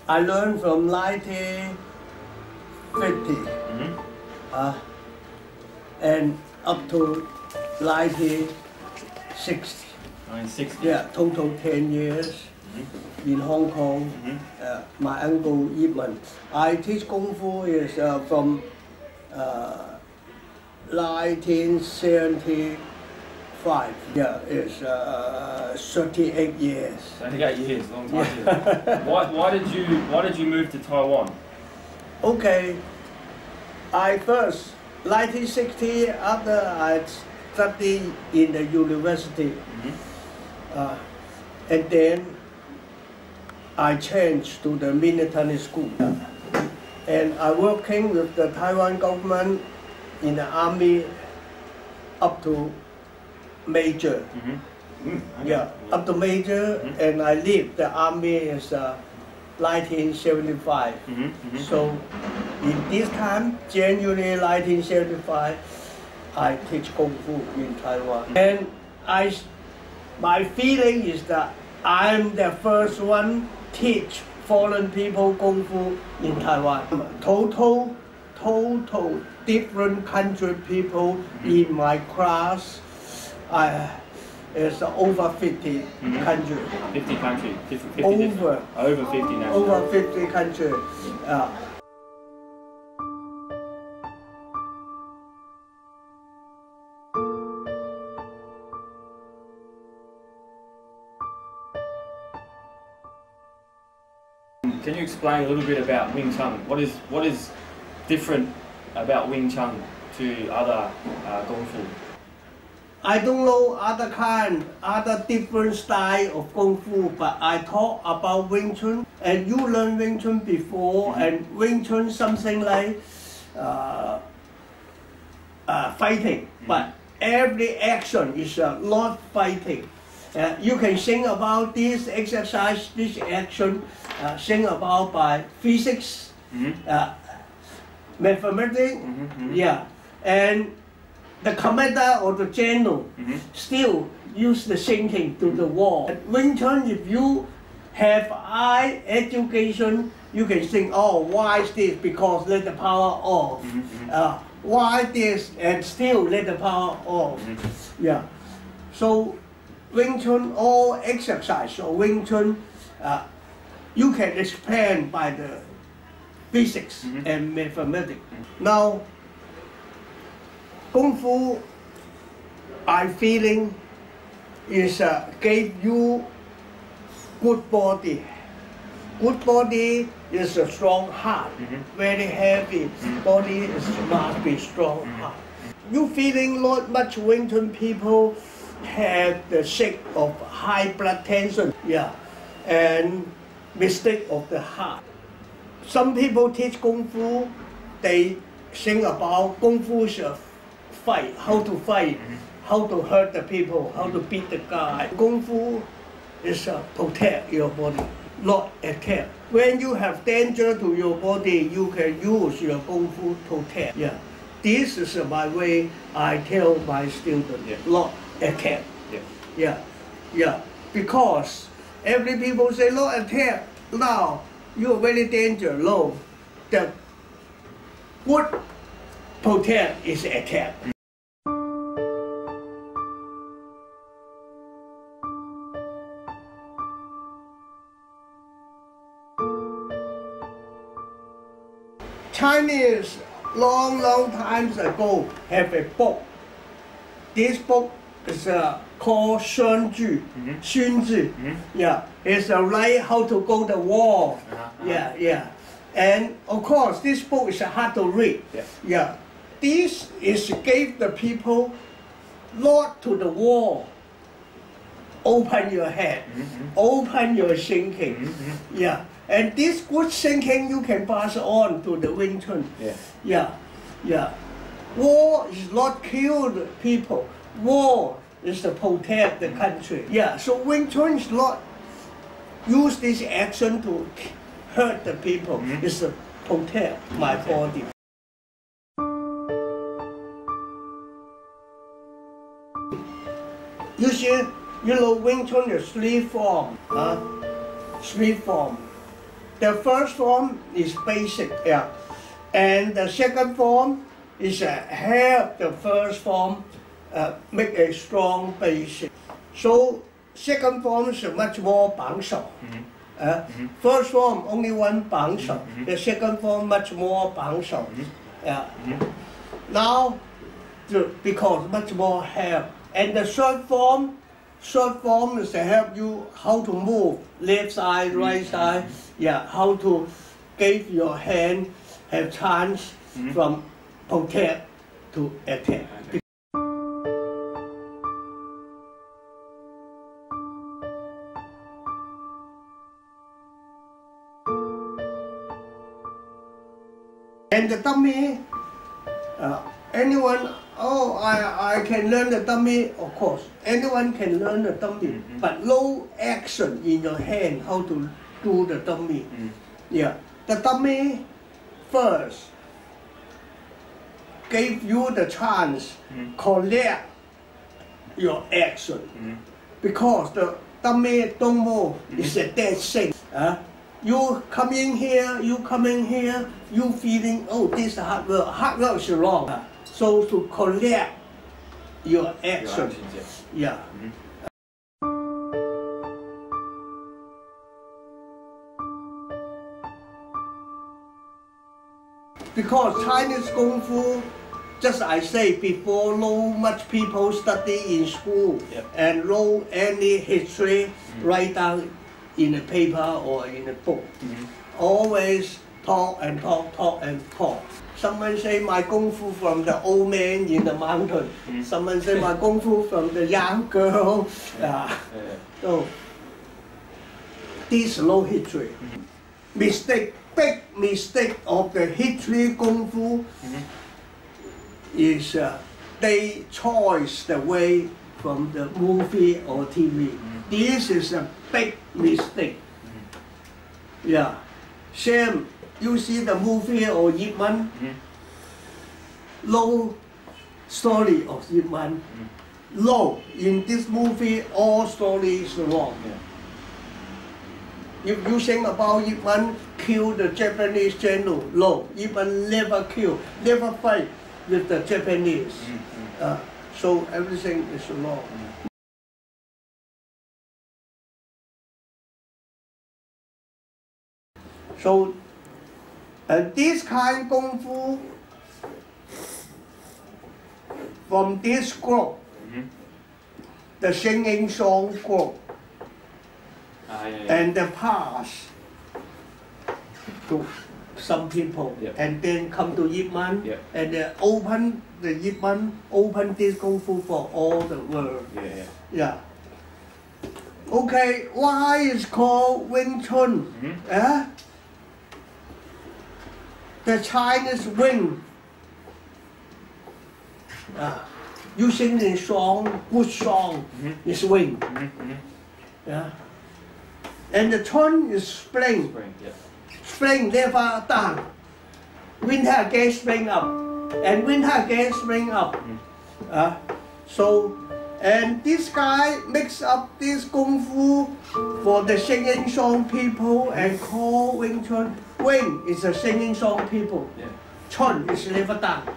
I learned from 1950 and up to 1960. 1960. Yeah, total 10 years in Hong Kong. My uncle Yipman. I teach Kung Fu is from 1975. Yeah, it's 38 years. 38 years, long time. Yeah. Why did you move to Taiwan? Okay, I first 1960 after I studied in the university, and then I changed to the military school, and I working with the Taiwan government in the army up to major. Yeah, up to major, and I leave the army is 1975. So in this time, January 1975, I teach Kung Fu in Taiwan. And my feeling is that I'm the first one teach foreign people Kung Fu in Taiwan. Total different country people in my class. It's over 50 countries. 50 countries, 50 over 50 nationalities. Over 50 countries. Can you explain a little bit about Wing Chun? What is different about Wing Chun to other Kung Fu? I don't know other different style of Kung Fu, but I talk about Wing Chun, and you learn Wing Chun before, and Wing Chun something like fighting, but every action is not fighting. You can think about this exercise, this action, think about by physics, mathematics, yeah, and the commander or the general still use the thinking to the war. Wing Chun, if you have high education, you can think, oh, why is this? Because let the power off. Why this? And still let the power off. Yeah. So Wing Chun, all exercise or Wing Chun, you can expand by the physics and mathematics. Now, Kung Fu, I feeling is gave you good body. Good body is a strong heart, very heavy body must be strong heart. You feeling not much Wing Chun people have the sick of high blood tension, yeah, and mistake of the heart. Some people teach Kung Fu, they think about Kung Fu is a fight, how to fight, how to hurt the people, how to beat the guy. Kung Fu is protect your body, not attack. When you have danger to your body, you can use your Kung Fu to attack. Yeah, this is my way I tell my students, not attack. Yeah, because every people say not attack. Now you're very dangerous. No, the good protect is attack. Chinese long times ago have a book. This book is called Shun Ju. Yeah, it's a right how to go to war. Yeah. And of course, this book is hard to read. Yeah. This is gave the people not to the war. open your head, open your thinking. Yeah, and this good thinking you can pass on to the Wing Chun. Yeah. War is not kill the people. War is to protect the country. Yeah, so Wing Chun is not use this action to hurt the people. It's to protect my body. You see, Wing Chun is three forms. Three forms. The first form is basic, and the second form is help the first form make a strong basic. So second form is much more 绑手. First form only one 绑手. The second form much more 绑手. Now, because much more help. And the third form is to help you how to move left side, right side. Yeah, how to give your hand have chance from protect to attack. And the dummy, anyone, I can learn the dummy, of course. Anyone can learn the dummy, but no action in your hand how to do the dummy. Yeah, the dummy first gave you the chance collect your action, because the dummy don't move. It's a dead thing. You come in here, you feeling, oh, this hard work is wrong. So to collect your action, yeah. Because Chinese Kung Fu, just I say before, no much people study in school, and no any history write down in a paper or in a book. Always talk and talk. Someone say my Kung Fu from the old man in the mountain. Someone say my Kung Fu from the young girl. So, this is no history. Big mistake of the history Kung Fu is they choose the way from the movie or TV. This is a big mistake. Yeah. Same, you see the movie of Yip Man, no story of Yip Man. No, in this movie, all stories wrong. If you think about Yip Man kill the Japanese general, no, Yip Man never kill, never fight with the Japanese. So everything is wrong. So this kind Kung Fu from this group, the singing song group, and the past to some people, and then come to Yip Man, and open the Yip Man, open this Kung Fu for all the world. Okay, why is called Wing Chun? The Chinese wing, using the song, good song, is wing. And the Chun is spring. Spring never down. Winter again spring up. And winter again spring up. And this guy mix up this Kung Fu for the singing song people and call Wing Chun. Wing is a singing song people. Chun is never done.